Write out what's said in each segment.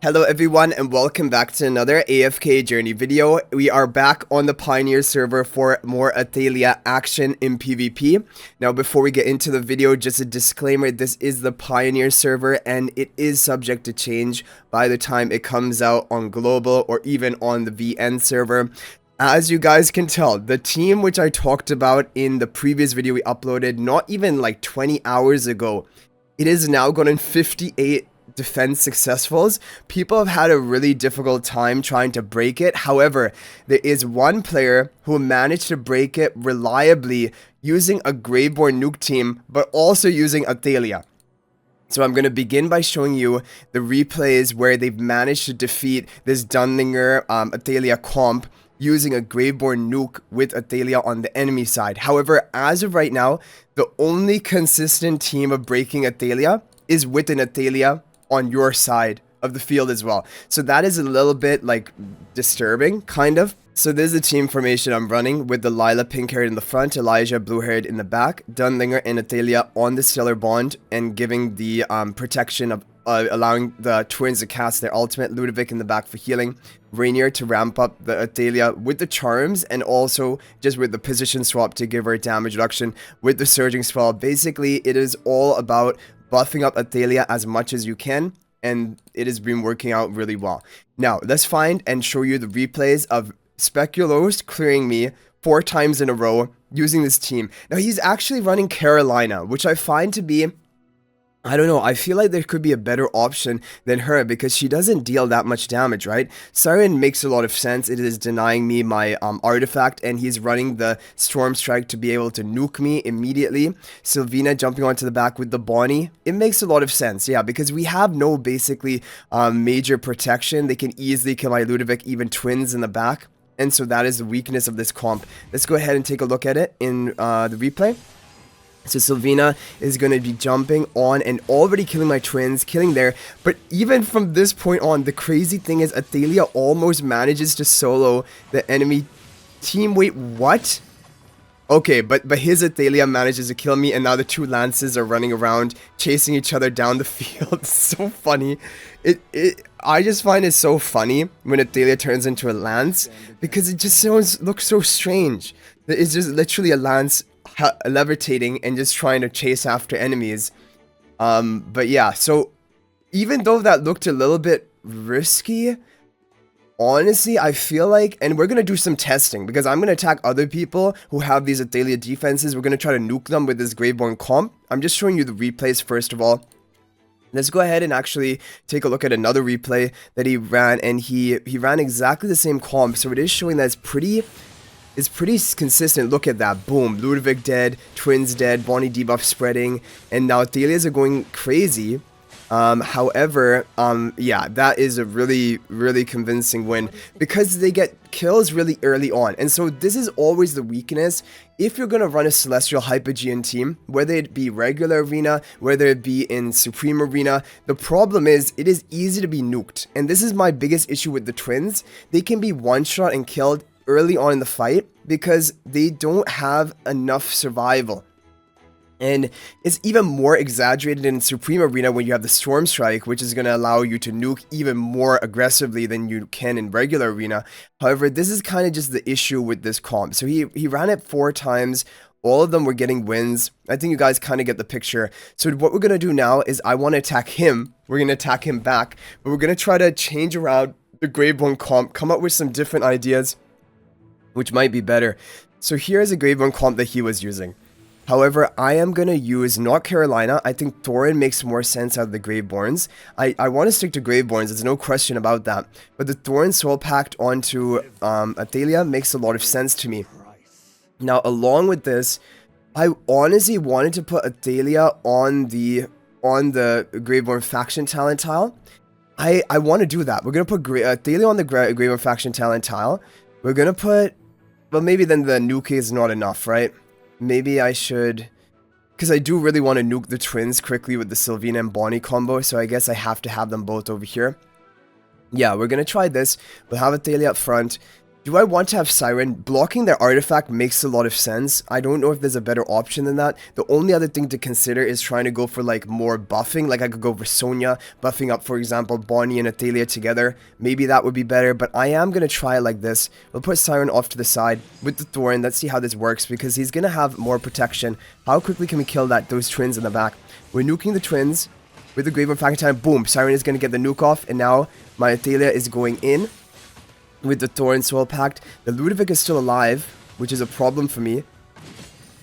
Hello everyone and welcome back to another AFK journey video. We are back on the Pioneer server for more Athalia action in PvP. Now before we get into the video, just a disclaimer, this is the Pioneer server and it is subject to change by the time it comes out on global or even on the VN server. As you guys can tell, the team which I talked about in the previous video we uploaded not even like 20 hours ago, it is now gotten 58 defense successfuls. People have had a really difficult time trying to break it. However, there is one player who managed to break it reliably using a Graveborn nuke team, but also using Athalia. So I'm going to begin by showing you the replays where they've managed to defeat this Dunlingr Athalia comp using a Graveborn nuke with Athalia on the enemy side. However, as of right now, the only consistent team of breaking Athalia is with an Athalia on your side of the field as well. So that is a little bit like disturbing, kind of. So this is the team formation I'm running with the Lila pink-haired in the front, Elijah blue-haired in the back, Dunlingr and Athalia on the Stellar Bond and giving the protection of allowing the twins to cast their ultimate, Ludovic in the back for healing, Rainier to ramp up the Athalia with the charms and also just with the position swap to give her damage reduction with the surging spell. Basically, it is all about buffing up Athalia as much as you can, and it has been working out really well. Now, let's find and show you the replays of Speculoos clearing me 4 times in a row using this team. Now, he's actually running Carolina, which I find to be, I don't know, I feel like there could be a better option than her because she doesn't deal that much damage, right? Siren makes a lot of sense. It is denying me my artifact, and he's running the Storm Strike to be able to nuke me immediately. Sylvina jumping onto the back with the Bonnie. It makes a lot of sense, yeah, because we have no basically major protection. They can easily kill my Ludovic, even twins in the back. And so that is the weakness of this comp. Let's go ahead and take a look at it in the replay. So Sylvina is going to be jumping on and already killing my twins, killing there. But even from this point on, the crazy thing is Athalia almost manages to solo the enemy team. Wait, what? Okay, but his Athalia manages to kill me, and now the 2 lances are running around, chasing each other down the field. It's so funny. I just find it so funny when Athalia turns into a lance, because it just looks so strange. It's just literally a lance levitating and just trying to chase after enemies. But yeah, so even though that looked a little bit risky, honestly, I feel like, and we're going to do some testing because I'm going to attack other people who have these Athalia defenses. We're going to try to nuke them with this Graveborn comp. I'm just showing you the replays first of all. Let's go ahead and actually take a look at another replay that he ran, and he ran exactly the same comp. So it is showing that it's pretty consistent. Look at that. Boom. Ludovic dead. Twins dead. Bonnie debuff spreading. And now Athalias are going crazy. However, yeah, that is a really, really convincing win because they get kills really early on. And so this is always the weakness. If you're going to run a Celestial Hypogean team, whether it be regular arena, whether it be in Supreme arena, the problem is it is easy to be nuked. And this is my biggest issue with the twins. They can be one-shot and killed early on in the fight because they don't have enough survival. And it's even more exaggerated in Supreme Arena when you have the Storm Strike, which is going to allow you to nuke even more aggressively than you can in regular arena. However, this is kind of just the issue with this comp. So he ran it 4 times. All of them were getting wins. I think you guys kind of get the picture. So what we're going to do now is I want to attack him. We're going to attack him back. But we're going to try to change around the Graveborn comp, come up with some different ideas, which might be better. So here's a Graveborn comp that he was using. However, I am going to use not Carolina. I think Thorin makes more sense out of the Graveborns. I want to stick to Graveborns. There's no question about that. But the Thorin Soul Pact onto Athalia makes a lot of sense to me. Now, along with this, I honestly wanted to put Athalia on the Graveborn faction talent tile. I want to do that. We're going to put Athalia on the Graveborn faction talent tile. We're going to put... Well, maybe then the nuke is not enough, right? Maybe I should... Because I do really want to nuke the twins quickly with the Sylvina and Bonnie combo, so I guess I have to have them both over here. Yeah, we're going to try this. We'll have Athalia up front. Do I want to have Siren? Blocking their artifact makes a lot of sense. I don't know if there's a better option than that. The only other thing to consider is trying to go for like more buffing. Like I could go for Sonya, buffing up, for example, Bonnie and Athalia together. Maybe that would be better, but I am going to try it like this. We'll put Siren off to the side with the Thorn. Let's see how this works because he's going to have more protection. How quickly can we kill those twins in the back? We're nuking the twins with the Graveborn Faction Talent. Boom, Siren is going to get the nuke off, and now my Athalia is going in. With the Thorn Soul Pact, the Ludovic is still alive, which is a problem for me.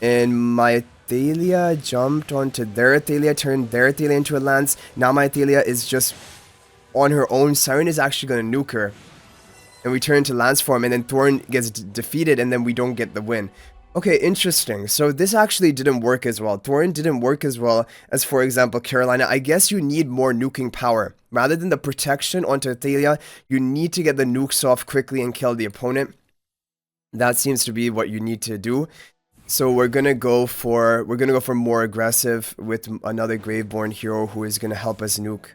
And my Athalia jumped onto their Athalia, turned their Athalia into a Lance. Now my Athalia is just on her own. Siren is actually going to nuke her. And we turn to Lance form, and then Thorn gets defeated, and then we don't get the win. Okay, interesting. So this actually didn't work as well. Thorn didn't work as well as, for example, Carolina. I guess you need more nuking power. Rather than the protection onto Athalia, you need to get the nukes off quickly and kill the opponent. That seems to be what you need to do. So we're gonna go for more aggressive with another Graveborn hero who is gonna help us nuke.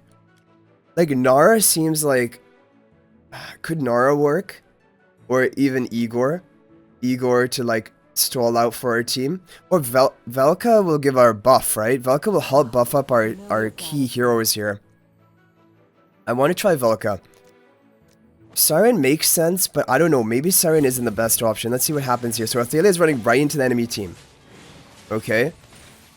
Like Nara seems like, could Nara work? Or even Igor? Igor to like stall out for our team. Or Velka will give our buff, right? Velka will help buff up our key heroes here. I want to try Velka. Siren makes sense, but I don't know. Maybe Siren isn't the best option. Let's see what happens here. So Athalia is running right into the enemy team. Okay.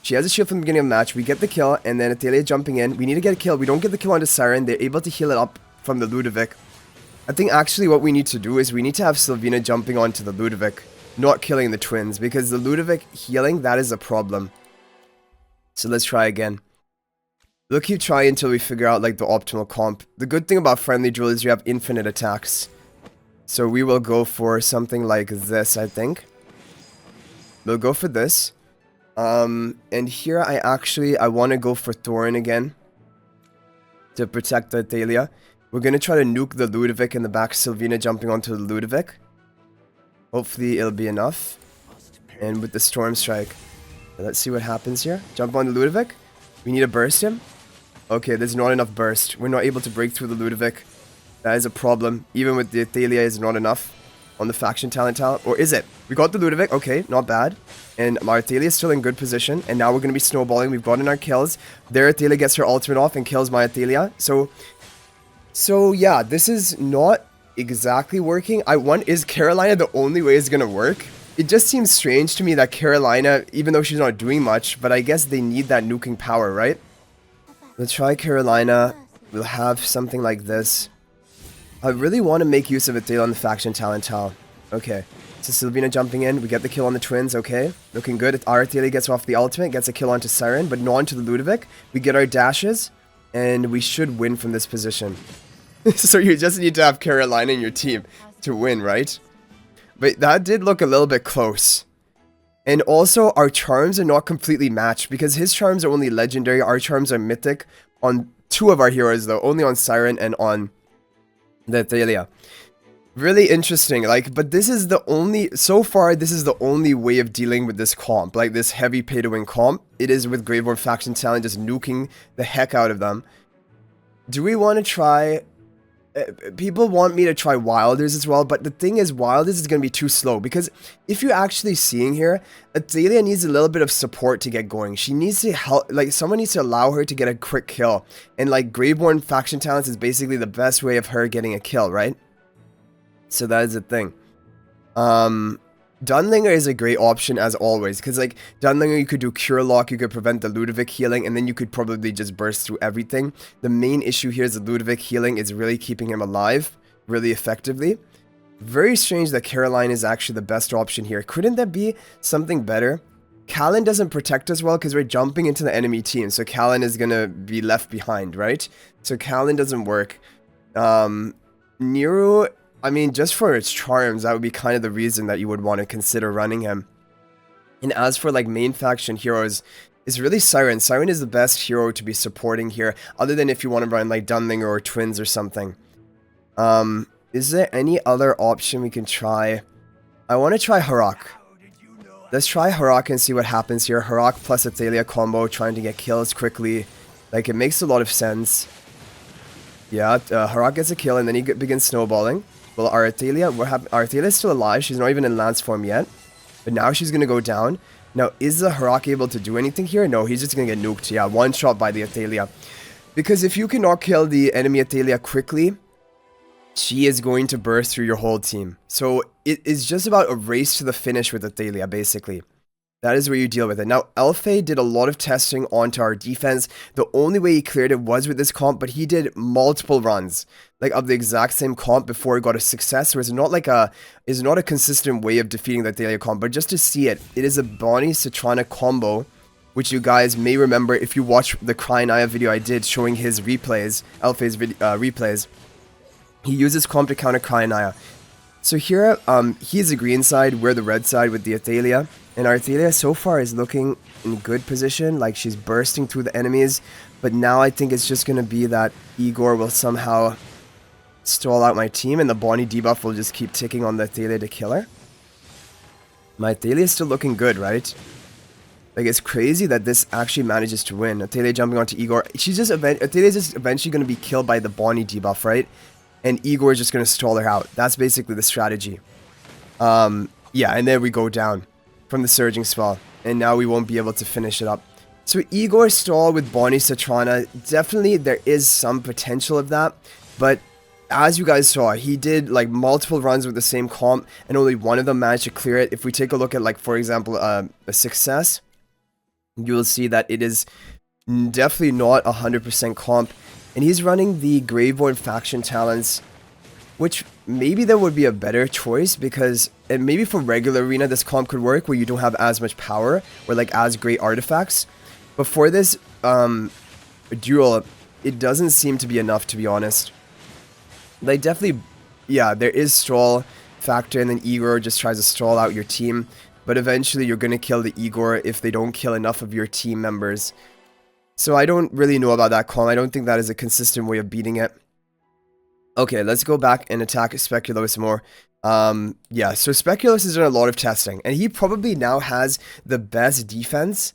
She has a shield from the beginning of the match. We get the kill, and then Athalia jumping in. We need to get a kill. We don't get the kill onto Siren. They're able to heal it up from the Ludovic. I think actually what we need to do is we need to have Sylvina jumping onto the Ludovic, not killing the twins, because the Ludovic healing, that is a problem. So let's try again. We'll keep trying until we figure out like the optimal comp. The good thing about friendly drill is you have infinite attacks. So we will go for something like this, I think. We'll go for this. And here I want to go for Thorn again. To protect the Athalia. We're going to try to nuke the Ludovic in the back. Sylvina jumping onto the Ludovic. Hopefully it'll be enough. And with the Storm Strike. Let's see what happens here. Jump on the Ludovic. We need to burst him. Okay, there's not enough burst. We're not able to break through the Ludovic. That is a problem. Even with the Athalia is not enough on the faction talent. Or is it? We got the Ludovic. Okay, not bad. And our Athalia is still in good position. And now we're going to be snowballing. We've gotten our kills. Their Athalia gets her ultimate off and kills my Athalia. So yeah, this is not exactly working. Is Carolina the only way it's going to work? It just seems strange to me that Carolina, even though she's not doing much, but I guess they need that nuking power, right? Let's try Carolina. We'll have something like this. I really want to make use of Athalia on the faction talent tile. Okay. So Sylvina jumping in. We get the kill on the twins. Okay. Looking good. Our Athalia gets off the ultimate. Gets a kill onto Siren, but not onto the Ludovic. We get our dashes. And we should win from this position. So you just need to have Carolina in your team to win, right? But that did look a little bit close. And also, our charms are not completely matched, because his charms are only legendary, our charms are mythic on two of our heroes, though, only on Siren and on the Athalia. Really interesting, like, but this is the only, so far, this is the only way of dealing with this comp, like this heavy pay-to-win comp. It is with Graveborn Faction Talent, just nuking the heck out of them. Do we want to try... people want me to try Wilders as well, but the thing is, Wilders is going to be too slow, because if you're actually seeing here, Athalia needs a little bit of support to get going. She needs to help, like, someone needs to allow her to get a quick kill, and like, Graveborn Faction Talents is basically the best way of her getting a kill, right? So that is the thing. Dunlingr is a great option as always, because like Dunlingr, you could do Cure Lock, you could prevent the Ludovic healing, and then you could probably just burst through everything. The main issue here is the Ludovic healing is really keeping him alive really effectively. Very strange that Caroline is actually the best option here. Couldn't there be something better? Callan doesn't protect us well because we're jumping into the enemy team, so Callan is gonna be left behind, right? So Callan doesn't work. Nero, I mean, just for its charms, that would be kind of the reason that you would want to consider running him. And as for like main faction heroes, it's really Siren. Siren is the best hero to be supporting here, other than if you want to run like Dunlingr or Twins or something. Is there any other option we can try? I want to try Harak. Let's try Harak and see what happens here. Harak plus Athalia combo, trying to get kills quickly. Like, it makes a lot of sense. Yeah, Harak gets a kill and then he begins snowballing. Well, our Athalia, our Athalia is still alive. She's not even in lance form yet. But now she's going to go down. Now, is the Harak able to do anything here? No, he's just going to get nuked. Yeah, one shot by the Athalia. Because if you cannot kill the enemy Athalia quickly, she is going to burst through your whole team. So it is just about a race to the finish with Athalia, basically. That is where you deal with it. Now, Elfe did a lot of testing onto our defense. The only way he cleared it was with this comp, but he did multiple runs, like of the exact same comp before he got a success. So it's not like a consistent way of defeating the Athalia comp, but just to see it, it is a Bonnie Citrana combo, which you guys may remember if you watch the Cryonaya video I did showing his replays, Elfe's replays. He uses comp to counter Cryonaya. So here, he's the green side, we're the red side with the Athalia. And our Athalia so far is looking in good position, like she's bursting through the enemies. But now I think it's just going to be that Igor will somehow stall out my team and the Bonnie debuff will just keep ticking on the Athalia to kill her. My Athalia is still looking good, right? Like, it's crazy that this actually manages to win. Athalia jumping onto Igor. Athalia's just eventually going to be killed by the Bonnie debuff, right? And Igor is just going to stall her out. That's basically the strategy. Yeah, and there we go down from the surging spell, and now we won't be able to finish it up. So Igor stall with Bonnie Citrana, definitely there is some potential of that, but as you guys saw, he did like multiple runs with the same comp, and only one of them managed to clear it. If we take a look at, like, for example, a success, you will see that it is definitely not 100% comp, and he's running the Graveborn faction talents, which maybe there would be a better choice, because, and maybe for regular arena this comp could work where you don't have as much power or like as great artifacts. But for this duel, it doesn't seem to be enough, to be honest. Like, definitely, yeah, there is stall factor, and then Igor just tries to stall out your team. But eventually you're going to kill the Igor if they don't kill enough of your team members. So I don't really know about that comp. I don't think that is a consistent way of beating it. Okay, let's go back and attack Speculoos more. Yeah, so Speculoos has done a lot of testing, and he probably now has the best defense.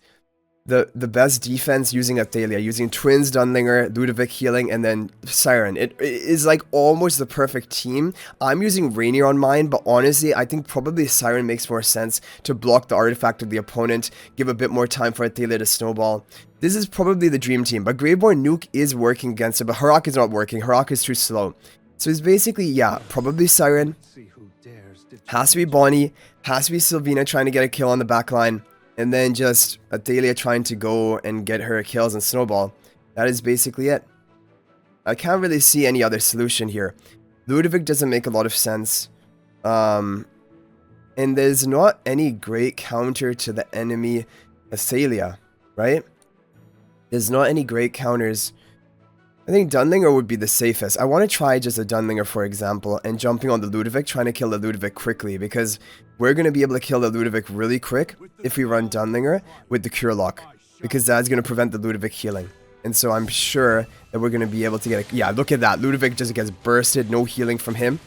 The best defense using Athalia, using Twins, Dunlingr, Ludovic healing, and then Siren. It is like almost the perfect team. I'm using Rainier on mine, but honestly, I think probably Siren makes more sense to block the artifact of the opponent, give a bit more time for Athalia to snowball. This is probably the dream team, but Graveborn Nuke is working against it, but Harak is not working. Harak is too slow. So it's basically, yeah, probably Siren. Has to be Bonnie, has to be Sylvina trying to get a kill on the backline. And then just Athalia trying to go and get her kills and snowball. That is basically it. I can't really see any other solution here. Ludovic doesn't make a lot of sense. And there's not any great counter to the enemy Athalia, right? There's not any great counters. I think Dunlingr would be the safest. I want to try just a Dunlingr, for example, and jumping on the Ludovic, trying to kill the Ludovic quickly, because we're going to be able to kill the Ludovic really quick if we run Dunlingr with the Cure Lock, because that's going to prevent the Ludovic healing. And so I'm sure that we're going to be able to get a... Yeah, look at that. Ludovic just gets bursted, no healing from him.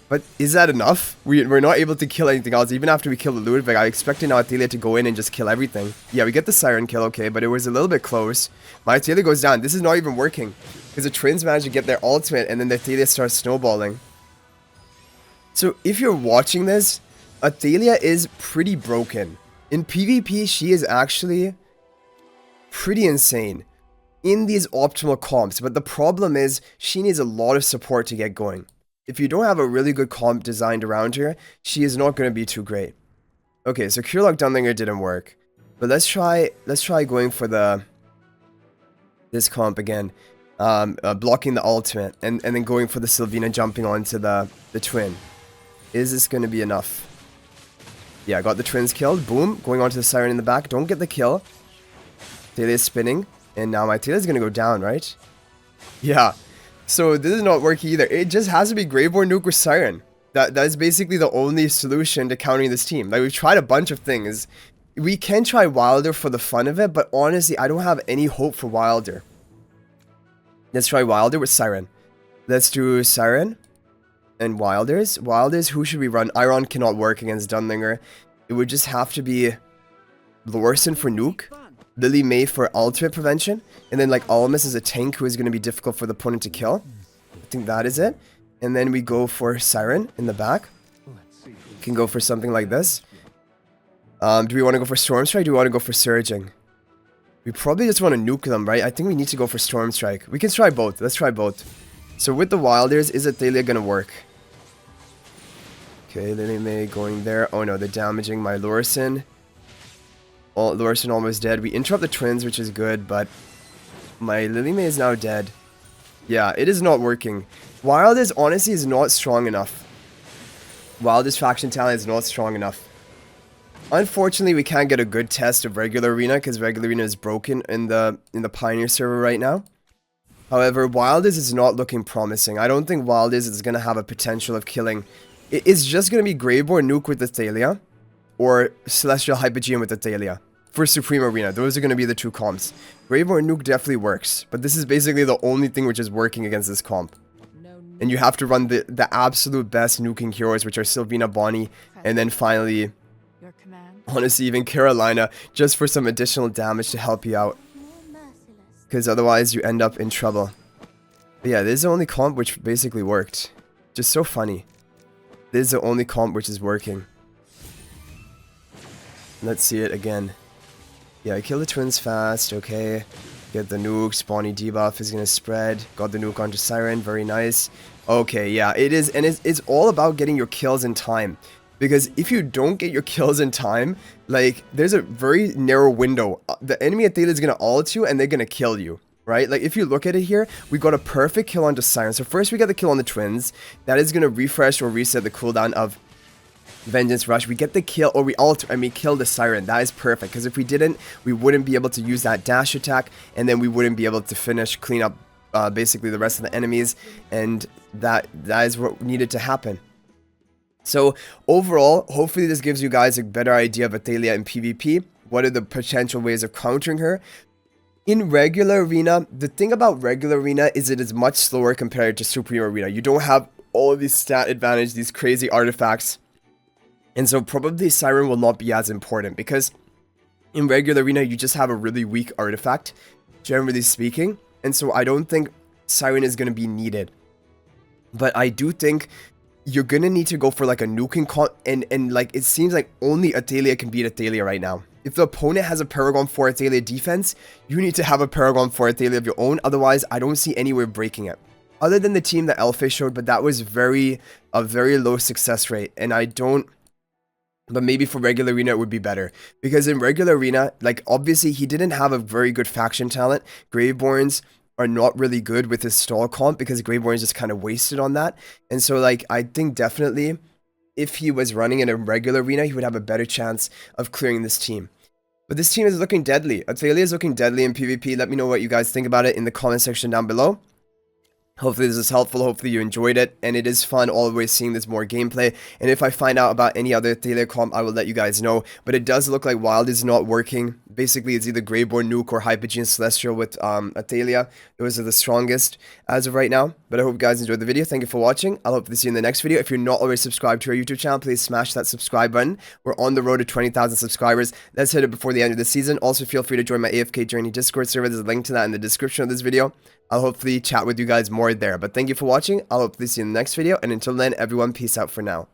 But is that enough? We're not able to kill anything else. Even after we kill the Ludovic, I expected now Athalia to go in and just kill everything. Yeah, we get the Siren kill, okay, but it was a little bit close. My Athalia goes down. This is not even working, because the Twins managed to get their ultimate, and then the Athalia starts snowballing. So if you're watching this, Athalia is pretty broken. In PvP, she is actually pretty insane in these optimal comps, but the problem is she needs a lot of support to get going. If you don't have a really good comp designed around her, she is not going to be too great. Okay, so Cure Lock Dunlingr didn't work, but let's try going for this comp again, blocking the ultimate, and then going for the Sylvina jumping onto the twin. Is this going to be enough? Yeah, got the Twins killed. Boom, going onto the Siren in the back. Don't get the kill. Athalia is spinning, and now my Athalia is going to go down, right? Yeah. So this is not working either. It just has to be Graveborn Nuke or Siren. That is basically the only solution to countering this team. Like, we've tried a bunch of things. We can try Wilder for the fun of it, but honestly, I don't have any hope for Wilder. Let's try Wilder with Siren. Let's do Siren and Wilders. Wilders, who should we run? Iron cannot work against Dunlingr. It would just have to be Lorson for Nuke, Lily May for ultimate prevention, and then like Almas is a tank who is going to be difficult for the opponent to kill. I think that is it. And then we go for Siren in the back. Can go for something like this. Do we want to go for Storm Strike? Do we want to go for Surging? We probably just want to nuke them, right? I think we need to go for Storm Strike. We can try both. Let's try both. So with the Wilders, is Athalia going to work? Okay, Lily May going there. Oh no, they're damaging my Lorison. Oh, Lorison almost dead. We interrupt the twins, which is good, but my Lily May is now dead. Yeah, it is not working. Wilders honestly is not strong enough. Wildest faction talent is not strong enough. Unfortunately, we can't get a good test of regular arena because regular arena is broken in the Pioneer server right now. However, Wildest is not looking promising. I don't think Wildest is going to have a potential of killing. It's just going to be Graveborn Nuke with Athalia or Celestial Hypogeum with Athalia for Supreme Arena. Those are going to be the two comps. Graveborn Nuke definitely works, but this is basically the only thing which is working against this comp. And you have to run the absolute best nuking heroes, which are Sylvina, Bonnie, and then finally, honestly, even Carolina, just for some additional damage to help you out. Because otherwise, you end up in trouble. But yeah, this is the only comp which basically worked. Just so funny. This is the only comp which is working. Let's see it again. Yeah, kill the twins fast, okay. Get the nukes, Bonnie debuff is gonna spread. Got the nuke onto Siren, very nice. Okay, yeah, it is, and it's all about getting your kills in time. Because if you don't get your kills in time, like, there's a very narrow window. The enemy Athalia is gonna ult you, and they're gonna kill you, right? Like, if you look at it here, we got a perfect kill onto Siren. So first we got the kill on the twins. That is gonna refresh or reset the cooldown of Vengeance Rush. We get the kill, or we kill the Siren. That is perfect, because if we didn't, we wouldn't be able to use that dash attack, and then we wouldn't be able to clean up basically the rest of the enemies, and that is what needed to happen. So overall, hopefully this gives you guys a better idea of Athalia in PvP. What are the potential ways of countering her? In regular arena, the thing about regular arena is it is much slower compared to Supreme Arena. You don't have all of these stat advantage, these crazy artifacts. And so probably Siren will not be as important because in regular arena, you just have a really weak artifact, generally speaking. And so I don't think Siren is going to be needed. But I do think you're going to need to go for like a nuking and like it seems like only Athalia can beat Athalia right now. If the opponent has a Paragon 4 Athalia defense, you need to have a Paragon 4 Athalia of your own. Otherwise, I don't see anywhere breaking it. Other than the team that Elfish showed, but that was a very low success rate. And I don't... But maybe for regular arena, it would be better. Because in regular arena, like, obviously, he didn't have a very good faction talent. Graveborns are not really good with his stall comp because Graveborns just kind of wasted on that. And so, like, I think definitely if he was running in a regular arena, he would have a better chance of clearing this team. But this team is looking deadly. Athalia is looking deadly in PvP. Let me know what you guys think about it in the comment section down below. Hopefully this is helpful, hopefully you enjoyed it, and it is fun always seeing this more gameplay, and if I find out about any other Athalia comp, I will let you guys know, but it does look like Wild is not working. Basically, it's either Graveborn Nuke or Hypogeum Celestial with Athalia. Those are the strongest as of right now, but I hope you guys enjoyed the video. Thank you for watching. I'll hope to see you in the next video. If you're not already subscribed to our YouTube channel, please smash that subscribe button. We're on the road to 20,000 subscribers. Let's hit it before the end of the season. Also, feel free to join my AFK Journey Discord server. There's a link to that in the description of this video. I'll hopefully chat with you guys more there. But thank you for watching. I'll hopefully see you in the next video. And until then, everyone, peace out for now.